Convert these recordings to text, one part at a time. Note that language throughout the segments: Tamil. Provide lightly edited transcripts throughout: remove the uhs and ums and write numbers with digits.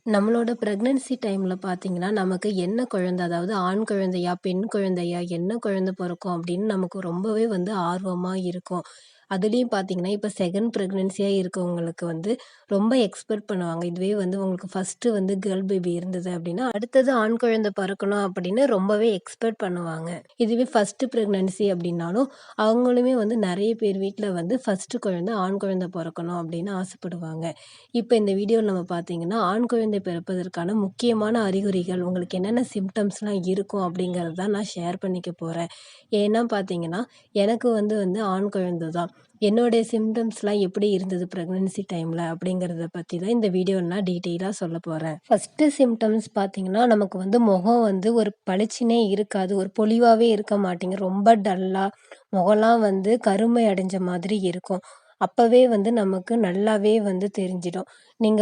நம்மளோட பிரெக்னன்சி டைம்ல பார்த்தீங்கன்னா, நமக்கு என்ன குழந்தை, அதாவது ஆண் குழந்தையா, பெண் குழந்தையா, என்ன குழந்தை பொறக்கும் அப்படின்னு நமக்கு ரொம்பவே ஆர்வமா இருக்கும். அதுலயும் பார்த்தீங்கன்னா, இப்ப செகண்ட் பிரெக்னன்சியா இருக்கவங்களுக்கு ரொம்ப எக்ஸ்பெக்ட் பண்ணுவாங்க. இதுவே உங்களுக்கு ஃபர்ஸ்ட்டு கேர்ள் பேபி இருந்தது அப்படின்னா, அடுத்தது ஆண் குழந்தை பொறக்கணும் அப்படின்னு ரொம்பவே எக்ஸ்பெக்ட் பண்ணுவாங்க. இதுவே ஃபர்ஸ்ட்டு பிரெக்னன்சி அப்படின்னாலும், அவங்களுமே நெறைய பேர் வீட்ல ஃபர்ஸ்ட்டு குழந்தை ஆண் குழந்தை பொறக்கணும் அப்படின்னு ஆசைப்படுவாங்க. இப்ப இந்த வீடியோல நம்ம பார்த்தீங்கன்னா, ஆண் குழந்தை பிறப்பதற்கான முக்கியமான அறிகுறிகள், உங்களுக்கு என்னென்ன சிம்ப்டம்ஸ்லாம் இருக்கும் அப்படிங்கிறது தான் நான் ஷேர் பண்ணிக்க போறேன். ஏன்னா பார்த்தீங்கன்னா, எனக்கு வந்து ஆண் குழந்தை தான். என்னுடைய சிம்ப்டம்ஸ்லாம் எப்படி இருந்தது பிரெக்னன்சி டைம்ல அப்படிங்கிறத பத்தி தான் இந்த வீடியோல நான் டீட்டெயிலா சொல்லப் போறேன். ஃபர்ஸ்ட்டு சிம்ப்டம்ஸ் பார்த்தீங்கன்னா, நமக்கு முகம் ஒரு பளிச்சுன்னே இருக்காது. ஒரு பொலிவாவே இருக்க மாட்டீங்க. ரொம்ப டல்லா, முகம்லாம் கருமை அடைஞ்ச மாதிரி இருக்கும். அப்பவே நமக்கு நல்லாவே தெரிஞ்சிடும். நீங்க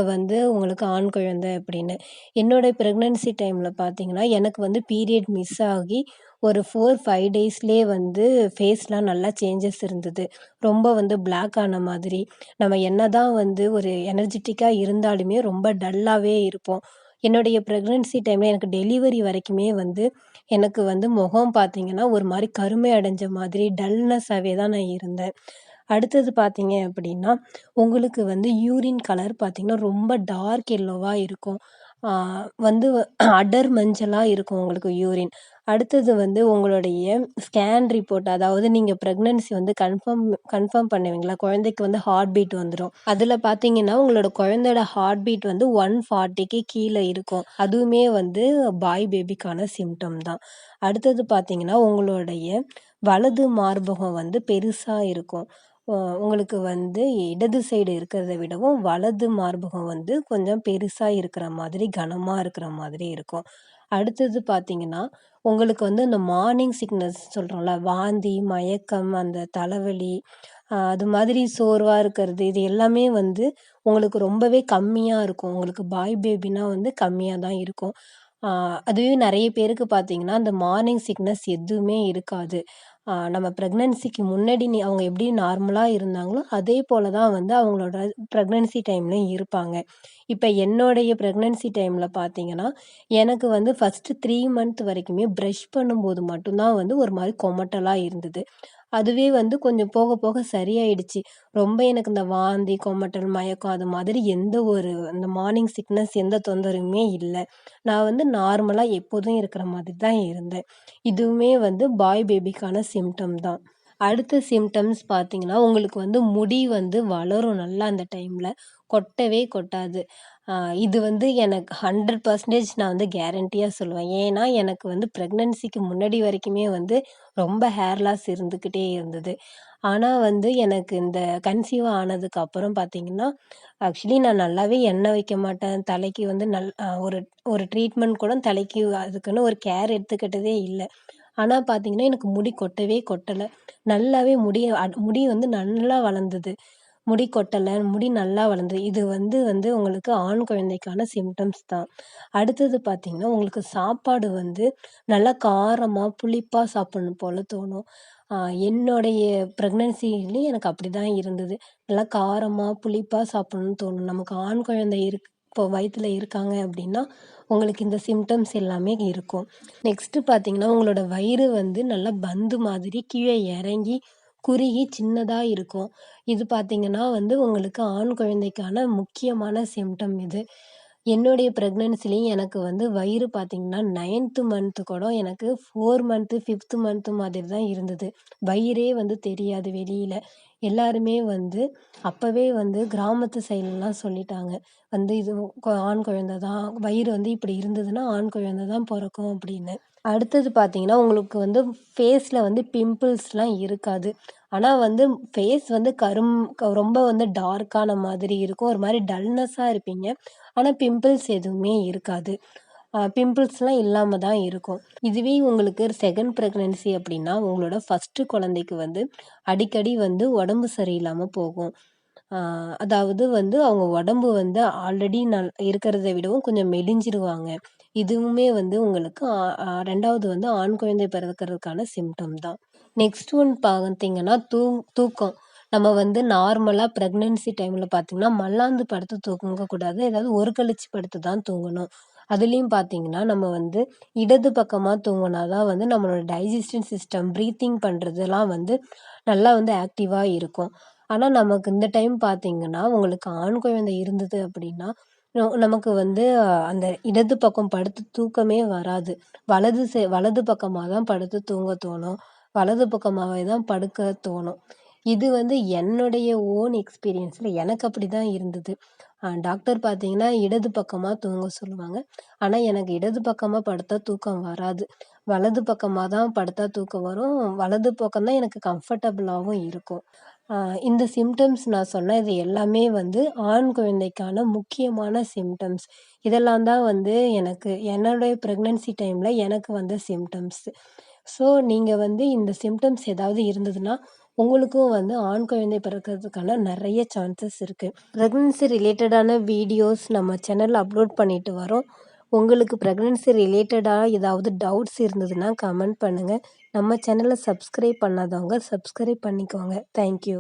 உங்களுக்கு ஆண் குழந்தை அப்படின்னு. என்னோட பிரெக்னன்சி டைம்ல பார்த்தீங்கன்னா, எனக்கு பீரியட் மிஸ் ஆகி ஒரு 4, 5 டேஸ்லயே ஃபேஸ்லாம் நல்லா சேஞ்சஸ் இருந்தது. ரொம்ப பிளாக் ஆன மாதிரி. நம்ம என்னதான் ஒரு எனர்ஜிட்டிக்கா இருந்தாலுமே ரொம்ப டல்லாவே இருப்போம். என்னுடைய பிரெக்னன்சி டைம்ல எனக்கு டெலிவரி வரைக்குமே எனக்கு முகம் பார்த்தீங்கன்னா, ஒரு மாரி கருமை அடைஞ்ச மாதிரி டல்னஸ்ஸாவே தான் நான் இருந்தேன். அடுத்தது பார்த்தீங்க அப்படின்னா, உங்களுக்கு யூரின் கலர் பார்த்தீங்கன்னா, ரொம்ப டார்க் எல்லோவா இருக்கும். ஆ வந்து அடர் மஞ்சளா இருக்கும் உங்களுக்கு யூரின். அடுத்தது உங்களுடைய ஸ்கேன் ரிப்போர்ட், அதாவது நீங்க பிரெக்னன்சி கன்ஃபார்ம் கன்ஃபார்ம் பண்ணுவீங்களா? குழந்தைக்கு ஹார்ட் பீட் வந்துரும். அதுல பார்த்தீங்கன்னா, உங்களோட குழந்தையோட ஹார்ட் பீட் 140க்கு கீழ இருக்கும். அதுவுமே பாய் பேபிக்கான சிம்ப்டம் தான். அடுத்தது பார்த்தீங்கன்னா, உங்களுடைய வலது மார்பகம் பெருசா இருக்கும். உங்களுக்கு இடது சைடு இருக்கிறத விடவும் வலது மார்பகம் கொஞ்சம் பெருசா இருக்கிற மாதிரி, கனமா இருக்கிற மாதிரி இருக்கும். அடுத்தது பார்த்தீங்கன்னா, உங்களுக்கு இந்த மார்னிங் சிக்னஸ் சொல்றோம்ல, வாந்தி, மயக்கம், அந்த தலைவலி, அது மாதிரி சோர்வா இருக்கிறது, இது எல்லாமே உங்களுக்கு ரொம்பவே கம்மியா இருக்கும். உங்களுக்கு பாய் பேபினா கம்மியா தான் இருக்கும். ஆ அதுவே நெறைய பேருக்கு பார்த்தீங்கன்னா, அந்த மார்னிங் சிக்னஸ் எதுவுமே இருக்காது. நம்ம பிரெக்னன்சிக்கு முன்னாடி அவங்க எப்படி நார்மலா இருந்தாங்களோ, அதே போல தான் அவங்களோட பிரெக்னன்சி டைம்லயும் இருப்பாங்க. இப்ப என்னுடைய பிரெக்னன்சி டைம்ல பார்த்தீங்கன்னா, எனக்கு ஃபர்ஸ்ட்டு 3 மந்த் வரைக்குமே பிரஷ் பண்ணும்போது மட்டும் தான் ஒரு மாரி கொமட்டலா இருந்தது. அதுவே கொஞ்சம் போக போக சரியாயிடுச்சு. ரொம்ப எனக்கு இந்த வாந்தி, கொமட்டல், மயக்கம் அது மாதிரி எந்த ஒரு இந்த மார்னிங் சிக்னஸ் எந்த தொந்தரவுமே இல்ல. நான் நார்மலா எப்போதும் இருக்கிற மாதிரி தான் இருந்தேன். இதுவுமே பாய் பேபிக்கான சிம்ப்டம் தான். அடுத்த சிம்ப்டம்ஸ் பார்த்தீங்கன்னா, உங்களுக்கு முடி வளரும் நல்லா அந்த டைம்ல. கொட்டவே கொட்டாது. அ இது எனக்கு 100% நான் கேரண்டியா சொல்லுவேன். ஏன்னா, எனக்கு பிரெக்னன்சிக்கு முன்னாடி வரைக்குமே ரொம்ப ஹேர் லாஸ் இருந்துக்கிட்டே இருந்தது. ஆனா எனக்கு இந்த கன்சீவ் ஆனதுக்கு அப்புறம் பார்த்தீங்கன்னா, ஆக்சுவலி நான் நல்லாவே எண்ணெய் வைக்க மாட்டேன். தலைக்கு ஒரு ஒரு ட்ரீட்மெண்ட் கூட தலைக்கு அதுக்குன்னு ஒரு கேர் எடுத்துக்கிட்டதே இல்ல. ஆனா பார்த்தீங்கன்னா, எனக்கு முடி கொட்டவே கொட்டல. நல்லாவே முடி நல்லா வளர்ந்தது. முடி கொட்டல, முடி நல்லா வளர்ந்தது. இது உங்களுக்கு ஆண் குழந்தைக்கான சிம்ப்டம்ஸ் தான். அடுத்தது பார்த்தீங்கன்னா, உங்களுக்கு சாப்பாடு நல்லா காரமா, புளிப்பா சாப்பிடணும் போல தோணும். அ என்னுடைய பிரெக்னன்சிலயும் எனக்கு அப்படிதான் இருந்தது. நல்லா காரமா, புளிப்பா சாப்பிடணும்னு தோணும். நமக்கு ஆண் குழந்தை இப்போ வயித்துல இருக்காங்க அப்படின்னா, உங்களுக்கு இந்த சிம்ப்டம்ஸ் எல்லாமே இருக்கும். நெக்ஸ்ட்டு பார்த்தீங்கன்னா, உங்களோட வயிறு நல்லா பந்து மாதிரி கீழ இறங்கி, குறுகி சின்னதா இருக்கும். இது பார்த்தீங்கன்னா உங்களுக்கு ஆண் குழந்தைக்கான முக்கியமான சிம்ப்டம் இது. என்னுடைய பிரெக்னன்சிலயும் எனக்கு வயிறு பார்த்தீங்கன்னா, 9த் மந்த் கூட எனக்கு 4 மந்த், 5த் மந்த் மாதிரி தான் இருந்தது. வயிறே தெரியாது வெளியில. எல்லாருமே அப்பவே கிராமத்து சைட்லலாம் சொல்லிட்டாங்க. இது ஆண் குழந்தை தான். வயிறு இப்படி இருந்ததுன்னா, ஆண் குழந்தை தான் பொறக்கும் அப்படின்னு. அடுத்தது பார்த்தீங்கன்னா, உங்களுக்கு ஃபேஸ்ல பிம்பிள்ஸ்லாம் இருக்காது. ஆனா ஃபேஸ் ரொம்ப டார்க்கான மாதிரி இருக்கும். ஒரு மாரி டல்னஸ்ஸா இருப்பீங்க. ஆனா பிம்பிள்ஸ் எதுவுமே இருக்காது. பிம்பிள்ஸ்லாம் இல்லாம தான் இருக்கும். இதுவே உங்களுக்கு செகண்ட் பிரெக்னன்சி அப்படின்னா, உங்களோட ஃபர்ஸ்ட்டு குழந்தைக்கு அடிக்கடி உடம்பு சரியில்லாம போகும். ஆ அதாவது அவங்க உடம்பு ஆல்ரெடி இருக்கிறத விடவும் கொஞ்சம் மெலிஞ்சிருவாங்க. இதுவுமே உங்களுக்கு 2வது ஆண் குழந்தை பிறக்கறதுக்கான சிம்ப்டம் தான். நெக்ஸ்ட் ஒன் பார்த்தீங்கன்னா, தூக்கம். நம்ம வந்து நார்மலா பிரெக்னன்சி டைம்ல பார்த்தீங்கன்னா, மல்லாந்து படுத்து தூங்கக்கூடாது. ஏதாவது ஒரு கழிச்சு படுத்து தான் தூங்கணும். அதுலயும் பார்த்தீங்கன்னா, நம்ம வந்து இடது பக்கமா தூங்குனா தான் வந்து நம்மளோட டைஜஸ்டிவ் சிஸ்டம், பிரீத்திங் பண்றதெல்லாம் வந்து நல்லா வந்து ஆக்டிவா இருக்கும். ஆனா, நமக்கு இந்த டைம் பார்த்தீங்கன்னா, உங்களுக்கு ஆண் குழந்தை இருந்தது அப்படின்னா, நமக்கு வந்து அந்த இடது பக்கம் படுத்து தூக்கமே வராது. வலது பக்கமா தான் படுத்து தூங்க தோணும். வலது பக்கமாவே தான் படுக்க தோணும். இது வந்து என்னுடைய ஓன் எக்ஸ்பீரியன்ஸ்ல எனக்கு அப்படிதான் இருந்தது. டாக்டர் பார்த்தீங்கன்னா, இடது பக்கமா தூங்க சொல்லுவாங்க. ஆனா, எனக்கு இடது பக்கமா படுத்தா தூக்கம் வராது. வலது பக்கமா தான் படுத்தா தூக்கம் வரும். வலது பக்கம் தான் எனக்கு கம்ஃபர்டபுளாவும் இருக்கும். அ இந்த சிம்ப்டம்ஸ் நான் சொன்னது எல்லாமே வந்து ஆண் குழந்தைக்கான முக்கியமான சிம்ப்டம்ஸ். இதெல்லாம் தான் வந்து எனக்கு என்னுடைய பிரெக்னன்சி டைம்ல எனக்கு வந்த சிம்ப்டம்ஸ். ஸோ, நீங்க வந்து இந்த சிம்ப்டம்ஸ் ஏதாவது இருந்ததுன்னா, உங்களுக்கும் வந்து ஆண் குழந்தை பிறக்கிறதுக்கான நெறைய சான்சஸ் இருக்கு. பிரெக்னன்சி ரிலேட்டடான வீடியோஸ் நம்ம சேனல்ல அப்லோட் பண்ணிட்டு வரோம். உங்களுக்கு பிரெக்னன்சி ரிலேட்டடா ஏதாவது டவுட்ஸ் இருந்ததுன்னா கமெண்ட் பண்ணுங்க. நம்ம சேனல சப்ஸ்கிரைப் பண்ணாதவங்க சப்ஸ்கிரைப் பண்ணிக்கோங்க. Thank you.